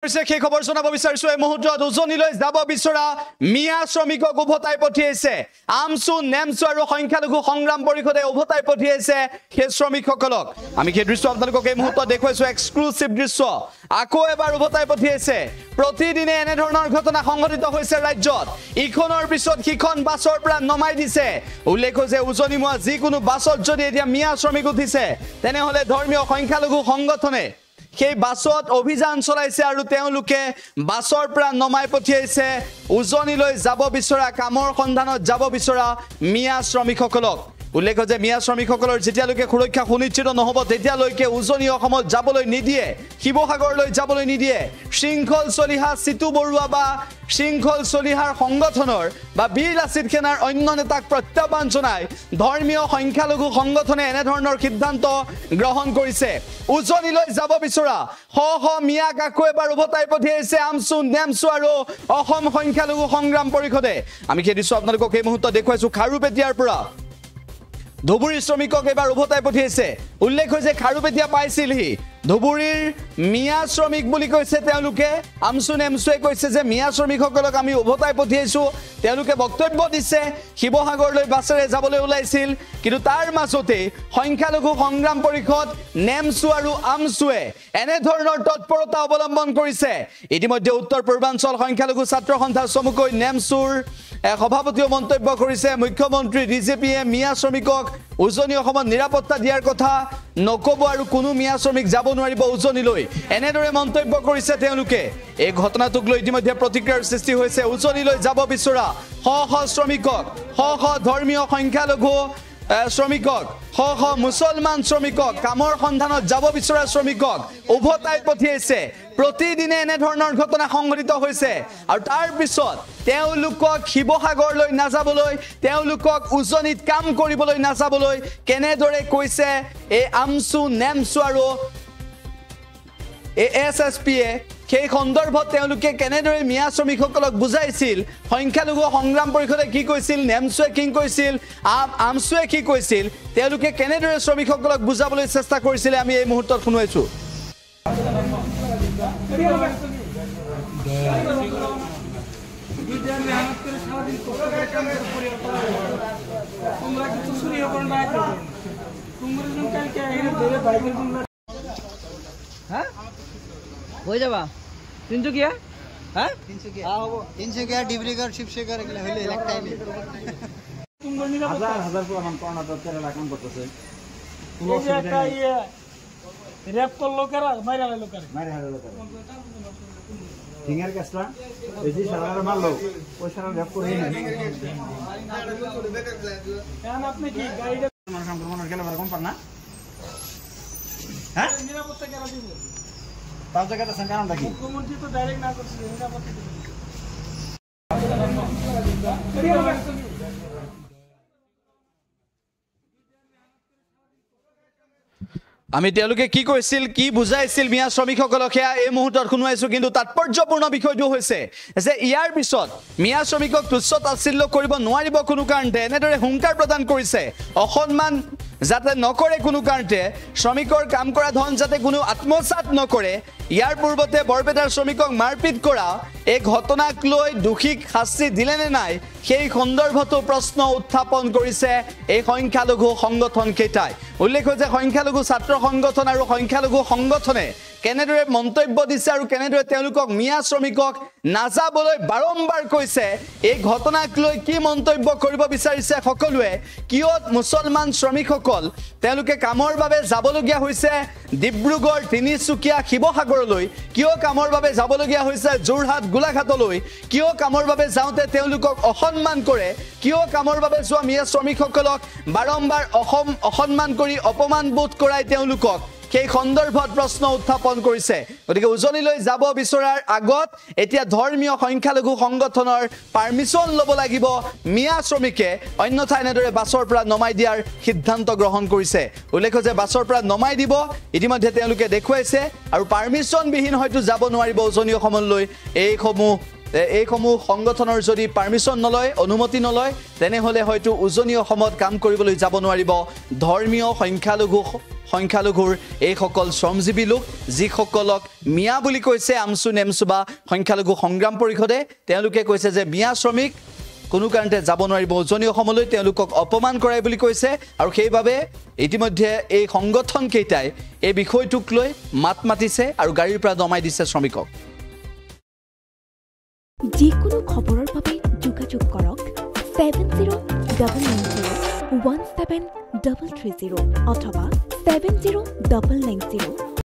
সেই খবৰ জনাব বিচাৰিছো এই মুহূৰ্তত উজনিলৈ যাব বিচৰা মিয়া শ্ৰমিকক উভতাই পঠিয়াইছে আমসু নেমসু আৰু সংখ্যালঘু সংগ্ৰাম পৰিষদে উভতাই পঠিয়াইছে সেই শ্ৰমিকসকলক আমি সেই দৃশ্য আপোনালোকক এই মুহূৰ্তত দেখুৱাইছো এক্সক্লুসিভ দৃশ্য আকৌ এবাৰ উভতাই পঠিয়াইছে প্ৰতিদিনে এনে ধৰণৰ ঘটনা সংঘটিত হৈছে ৰাজ্যত ইখনৰ পিছত সিখন বাছৰ পৰা নমাই দিছে উল্লেখ হৈছে উজনিমুৱা যিকোনো বাছত যদি এতিয়া মিয়া শ্ৰমিক উঠিছে তেনেহলে ধৰ্মীয় সংখ্যালঘু সংগঠনে সেই বাছত অভিযান চলাইছে আৰু তেওঁলোকে বাছৰ পৰা নমাই পঠিয়াইছে উজনিলৈ যাব বিচৰা কামৰ সন্ধানত যাব বিচৰা মিয়া শ্ৰমিকসকলক উল্লেখ যে মিয়া শ্ৰমিকসকলৰ যেতিয়ালৈকে সুৰক্ষা সুনিশ্চিত নহব তেতিয়ালৈকে উজনি অসমত যাবলৈ নিদিয়ে শিৱসাগৰলৈ যাবলৈ নিদিয়ে শৃংখল চলিহা সিতু বৰুৱা বা শৃংখল চলিহাৰ সংগঠনৰ বা বীৰ লাচিত সেনাৰ অন্য নেতাক প্ৰত্যাহ্বান জনাই ধৰ্মীয় সংখ্যালঘু সংগঠনে এনে ধৰণৰ সিদ্ধান্ত গ্ৰহণ কৰিছে উজনিলৈ যাব বিচৰা হ মিয়াক আকৌ এবাৰ উভতাই পঠিয়াইছে আমসু নেমসু আৰু অসম সংখ্যালঘু সংগ্ৰাম পৰিষদে আমি সেই দৃশ্য আপোনালোকক এই মুহূৰ্তত দেখুৱাইছো খাৰুপেটিয়াৰ পৰা ধুবুৰী শ্ৰমিকক এবাৰ উভতাই পঠিয়াইছে উল্লেখ হৈছে খাৰুপেটিয়া পাইছিলহি ধুবুৰীৰ মিয়া শ্ৰমিক বুলি কৈছে তেওঁলোকে আমসু নেমসুৱে কৈছে যে মিয়া শ্ৰমিকসকলক আমি উভতাই পঠিয়াইছো তেওঁলোকে বক্তব্য দিছে শিৱসাগৰলৈ বাছেৰে যাবলৈ ওলাইছিল কিন্তু তাৰ মাজতে সংখ্যালঘু সংগ্ৰাম পৰিষদ নেমসু আৰু আমসুৱে এনে ধৰণৰ তৎপৰতা অৱলম্বন কৰিছে ইতিমধ্যে উত্তৰ পূৰ্বাঞ্চল সংখ্যালঘু ছাত্ৰ সন্থা চমুকৈ নেমসুৰ সভাপতিও মন্তব্য কৰিছে মুখ্যমন্ত্ৰী ডিজেপিয়ে মিয়া শ্ৰমিকক উজনি অসমত নিৰাপত্তা দিয়াৰ কথা নকব আৰু কোনো মিয়া শ্ৰমিক যাব নোৱাৰিব উজনিলৈ এনেদৰে মন্তব্য কৰিছে তেওঁলোকে এই ঘটনাটোক লৈ ইতিমধ্যে প্ৰতিক্ৰিয়াৰ সৃষ্টি হৈছে উজনিলৈ যাব বিচৰা হ শ্ৰমিকক হ ধৰ্মীয় সংখ্যালঘু শ্ৰমিকক হ মুছলমান শ্ৰমিকক কামৰ সন্ধানত যাব বিচৰা শ্ৰমিকক উভতাই পঠিয়াইছে প্ৰতিদিনে এনে ধৰণৰ ঘটনা সংঘটিত হৈছে আৰু তাৰ পিছত তেওঁলোকক শিৱসাগৰলৈ নাযাবলৈ তেওঁলোকক উজনিত কাম কৰিবলৈ নাযাবলৈ কেনেদৰে কৈছে এই আমসু নেমসু আৰু এএছএছপিয়ে সেই সন্দৰ্ভত তেওঁলোকে কেনেদৰে মিয়া শ্ৰমিকসকলক বুজাইছিল সংখ্যালঘু সংগ্ৰাম পৰিষদে কি কৈছিল নেমসুৱে কি কৈছিল আমসুৱে কি কৈছিল তেওঁলোকে কেনেদৰে শ্ৰমিকসকলক বুজাবলৈ চেষ্টা কৰিছিল আমি এই মুহূৰ্তত শুনাইছো হৈ যাবা তিনচুকীয়া হ্যাঁ তিনচুকীয়া ডিব্ৰুগড় শিৱসাগৰ এগুলা হইলে এক টাইমে হাজার হাজার পুরান কর্ণাটক কেরালা কাম করতেছে রেপ করলো কারা মাইরা হলো কারা ঠিঙের কাজটা এই যে সারা মারলো ওই সারা রেপ করে কেন আপনি কি গাড়িটা সংক্রমণের গেলে কম পান না হ্যাঁ নিরাপত্তা কেন দিবেন তার জায়গাটা কারণটা কি মুখ্যমন্ত্রী তো ডাইরেক্ট না করছে নিরাপত্তা আমি তেওঁলোকে কি কৈছিল কি বুজাইছিল মিয়া শ্ৰমিকসকলক সেয়া এই মুহূৰ্তত শুনাইছো কিন্তু তাৎপৰ্যপূৰ্ণ বিষয়টো হৈছে যে ইয়াৰ পিছত মিয়া শ্ৰমিকক তুচ্ছ তাচ্ছিল্য কৰিব নোৱাৰিব কোনো কাৰণতে এনেদৰে হুংকাৰ প্ৰদান কৰিছে অসন্মান যাতে নকৰে কোনো কাৰণতে শ্ৰমিকৰ কাম কৰা ধন যাতে কোনো আত্মসাৎ নকৰে ইয়াৰ পূৰ্বতে বৰপেটাৰ শ্ৰমিকক মাৰপিট কৰা এই ঘটনাক লৈ দোষীক শাস্তি দিলে নে নাই সেই সন্দৰ্ভতো প্ৰশ্ন উত্থাপন কৰিছে এই সংখ্যালঘু সংগঠন কেইটাই উল্লেখ হৈছে সংখ্যালঘু ছাত্ৰ সংগঠন আৰু সংখ্যালঘু সংগঠনে কেনেদৰে মন্তব্য দিছে আৰু কেনেদৰে তেওঁলোকক মিয়া শ্ৰমিকক নাযাবলৈ বাৰম্বাৰ কৈছে এই ঘটনাক লৈ কি মন্তব্য কৰিব বিচাৰিছে সকলোৱে কিয় মুছলমান শ্ৰমিকসকল তেওঁলোকে কামৰ বাবে যাবলগীয়া হৈছে ডিব্ৰুগড় তিনিচুকীয়া শিৱসাগৰলৈ কিয় কামৰ বাবে যাবলগীয়া হৈছে যোৰহাট গোলাঘাটলৈ কিয় কামৰ বাবে যাওঁতে তেওঁলোকক অসন্মান কৰে কিয় কামৰ বাবে যোৱা মিয়া শ্ৰমিকসকলক বাৰম্বাৰ অসন্মান কৰি অপমান বোধ কৰাই তেওঁলোকক সেই সন্দৰ্ভত প্ৰশ্ন উত্থাপন কৰিছে গতিকে উজনিলৈ যাব বিচৰাৰ আগত এতিয়া ধৰ্মীয় সংখ্যালঘু সংগঠনৰ পাৰমিশন ল'ব লাগিব মিয়া শ্ৰমিকে অন্যথা এনেদৰে বাছৰ পৰা নমাই দিয়াৰ সিদ্ধান্ত গ্ৰহণ কৰিছে উল্লেখ যে বাছৰ পৰা নমাই দিব ইতিমধ্যে তেওঁলোকে দেখুৱাইছে আৰু পাৰমিশন বিহীন হয়তো যাব নোৱাৰিব উজনি অসমলৈ এইসমূহ সংগঠনৰ যদি পাৰমিশন নলয় অনুমতি নলয় তেনেহলে হয়তো উজনি অসমত কাম কৰিবলৈ যাব নোৱাৰিব ধৰ্মীয় সংখ্যালঘু সংখ্যালঘুৰ এইসকল শ্ৰমজীৱী লোক যিসকলক মিয়া বুলি কৈছে আমচু নেমচু বা সংখ্যালঘু সংগ্ৰাম পৰিষদে তেওঁলোকে কৈছে যে মিয়া শ্ৰমিক কোনো কাৰণতে যাব নোৱাৰিব উজনি অসমলৈ তেওঁলোকক অপমান কৰাই বুলি কৈছে আৰু সেইবাবে ইতিমধ্যে এই সংগঠন কেইটাই এই বিষয়টোক লৈ মাত মাতিছে আৰু গাড়ীৰ পৰা দমাই দিছে শ্ৰমিকক যিকোনো খবৰৰ বাবে যোগাযোগ কৰক 7099017330 অথবা 709901